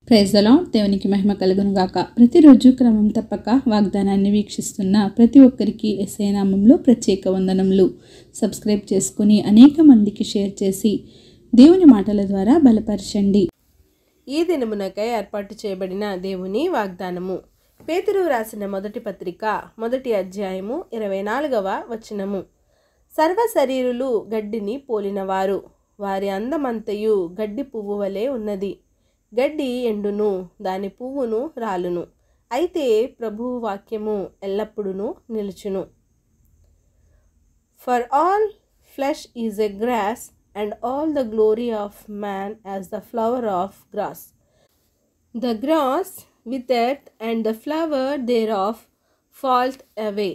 Praise the lord. దేవునికి మహిమ కలుగును గాక. ప్రతిరోజు క్రమం తప్పక వాగ్దానాన్ని వీక్షిస్తున్న ప్రతి ఒక్కరికి యేసయ్య నామములో ప్రత్యేక వందనములు. సబ్స్క్రైబ్ చేసుకుని అనేక మందికి షేర్ చేసి దేవుని మాటల ద్వారా బలపరచండి. ఈ దినమునకై ఏర్పాటు చేయబడిన దేవుని వాగ్దానము. పేతురు రాసిన మొదటి పత్రిక 1వ అధ్యాయము 24వ వచనము. సర్వ శరీరులు గడ్డిని పోలినవారు, వారి అందమంతయు గడ్డి పువ్వు వలె ఉన్నది. గడ్డి ఎండును, దాని పువ్వును రాలును, అయితే ప్రభువు వాక్యము ఎల్లప్పుడూ నిలుచును. For all flesh is a grass, and all the glory of man as the flower of grass. The grass withereth, and the flower thereof falleth away.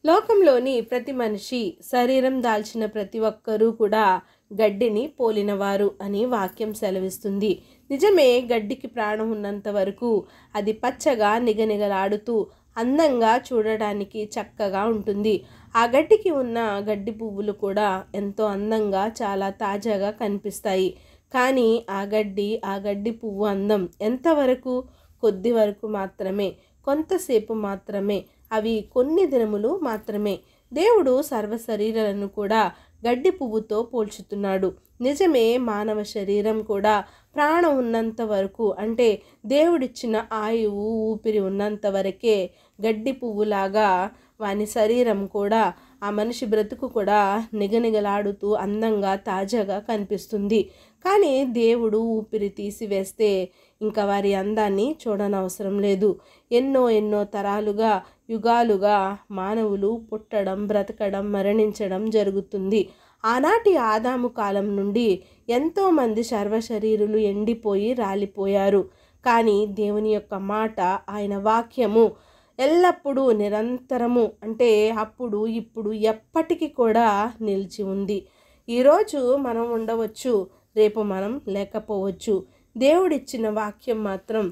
లోకంలోని ప్రతి మనిషి, శరీరం దాల్చిన ప్రతి ఒక్కరూ కూడా గడ్డిని పోలినవారు అని వాక్యం సెలవిస్తుంది. నిజమే, గడ్డికి ప్రాణం ఉన్నంత వరకు అది పచ్చగా నిగనిగలాడుతూ అందంగా చూడడానికి చక్కగా ఉంటుంది. ఆ గడ్డికి ఉన్న గడ్డి పువ్వులు కూడా ఎంతో అందంగా చాలా తాజాగా కనిపిస్తాయి. కానీ ఆ గడ్డి పువ్వు అందం ఎంతవరకు? కొద్ది వరకు మాత్రమే, కొంతసేపు మాత్రమే, అవి కొన్ని దినములు మాత్రమే. దేవుడు సర్వ శరీరాలను కూడా గడ్డి పువ్వుతో పోల్చుతున్నాడు. నిజమే, మానవ శరీరం కూడా ప్రాణం ఉన్నంత వరకు, అంటే దేవుడిచ్చిన ఆయువు ఊపిరి ఉన్నంత వరకే గడ్డి పువ్వులాగా వాని శరీరం కూడా, ఆ మనిషి బ్రతుకు కూడా నిగనిగలాడుతూ అందంగా తాజాగా కనిపిస్తుంది. కానీ దేవుడు ఊపిరి తీసివేస్తే ఇంకా వారి అందాన్ని చూడనవసరం లేదు. ఎన్నో తరాలుగా, యుగాలుగా మానవులు పుట్టడం, బ్రతకడం, మరణించడం జరుగుతుంది. ఆనాటి ఆదాము కాలం నుండి ఎంతోమంది సర్వశరీరులు ఎండిపోయి రాలిపోయారు. కానీ దేవుని యొక్క మాట, ఆయన వాక్యము ఎల్లప్పుడూ నిరంతరము, అంటే అప్పుడు ఇప్పుడు ఎప్పటికీ కూడా నిలిచి ఉంది. ఈరోజు మనం ఉండవచ్చు, రేపు మనం లేకపోవచ్చు. దేవుడిచ్చిన వాక్యం మాత్రం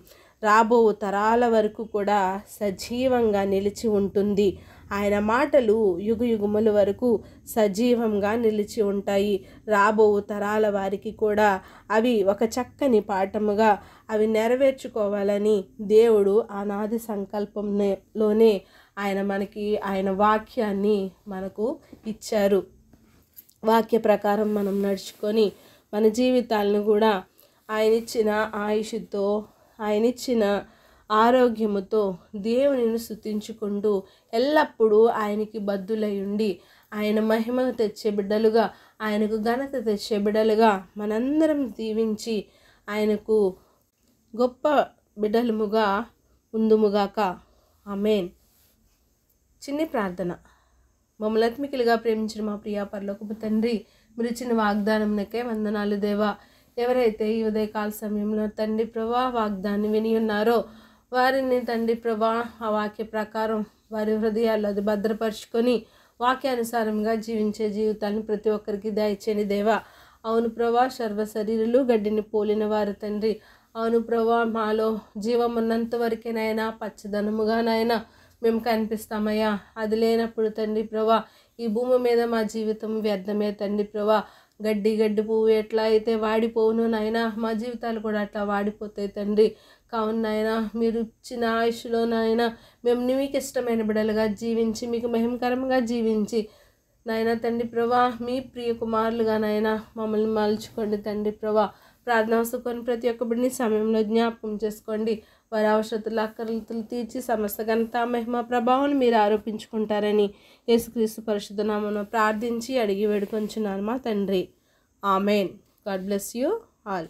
రాబో తరాల వరకు కూడా సజీవంగా నిలిచి ఉంటుంది. ఆయన మాటలు యుగయుగముల వరకు సజీవంగా నిలిచి ఉంటాయి. రాబో తరాల వారికి కూడా అవి ఒక చక్కని పాఠముగా అవి నెరవేర్చుకోవాలని దేవుడు అనాది సంకల్పంలోనే ఆయన వాక్యాన్ని మనకు ఇచ్చారు. వాక్య ప్రకారం మనం నడుచుకొని మన జీవితాలను కూడా ఆయన ఇచ్చిన ఆయుష్తో, ఆయన ఇచ్చిన ఆరోగ్యముతో దేవునిని స్తుతించుకుంటూ ఎల్లప్పుడూ ఆయనకి బద్దులై ఉండి, ఆయన మహిమ తెచ్చే బిడ్డలుగా, ఆయనకు ఘనత తెచ్చే బిడ్డలుగా మనందరం దీవించి ఆయనకు గొప్ప బిడ్డలముగా ఉందుముగాక. ఆమేన్. చిన్ని ప్రార్థన. మమ్మల్ని ఆత్మికులుగా ప్రేమించిన మా ప్రియ పరలోకపు తండ్రి, మీరు ఇచ్చిన వాగ్దానంకే వందనాలు దేవా. ఎవరైతే ఈ ఉదయకాల సమయంలో తండ్రి ప్రభా వాగ్దాన్ని విని ఉన్నారో వారిని తండ్రి ప్రభా ఆ వాక్య ప్రకారం వారి హృదయాల్లో అది భద్రపరుచుకొని వాక్యానుసారంగా జీవించే జీవితాన్ని ప్రతి ఒక్కరికి దయచేయండి దేవా. అవును ప్రభా, సర్వ శరీరులు గడ్డిని పోలిన వారు తండ్రి. అవును ప్రభా, మాలో జీవం ఉన్నంత వరకేనైనా పచ్చదనముగానైనా మేము కనిపిస్తామయ్యా. అది లేనప్పుడు తండ్రి ప్రభా ఈ భూమి మీద మా జీవితం వ్యర్థమే తండ్రి ప్రభా. గడ్డి పువ్వు ఎట్లా అయితే వాడిపోవును నాయన, మా జీవితాలు కూడా అట్లా వాడిపోతాయి తండ్రి. కావున నాయన, మీరు ఇచ్చిన ఆయుష్లో నాయన మేము మీకు ఇష్టమైన బిడ్డలుగా జీవించి, మీకు మహిమకరంగా జీవించి నాయన తండ్రి ప్రభా మీ ప్రియ కుమారులుగా నాయన మమ్మల్ని మలుచుకోండి తండ్రి ప్రభా. ప్రార్థన వస్తుకొని ప్రతి ఒక్క బిడ్డని సమయంలో జ్ఞాపకం చేసుకోండి. వారి అవసరతలు, అక్కర్లతలు తీర్చి సమస్త ఘనత, మహిమ, ప్రభావం మీరు ఆరోపించుకుంటారని యేసుక్రీస్తు పరిశుద్ధ నామమున ప్రార్థించి అడిగి వేడుకొంచున్నాను మా తండ్రి. Amen. God bless you all.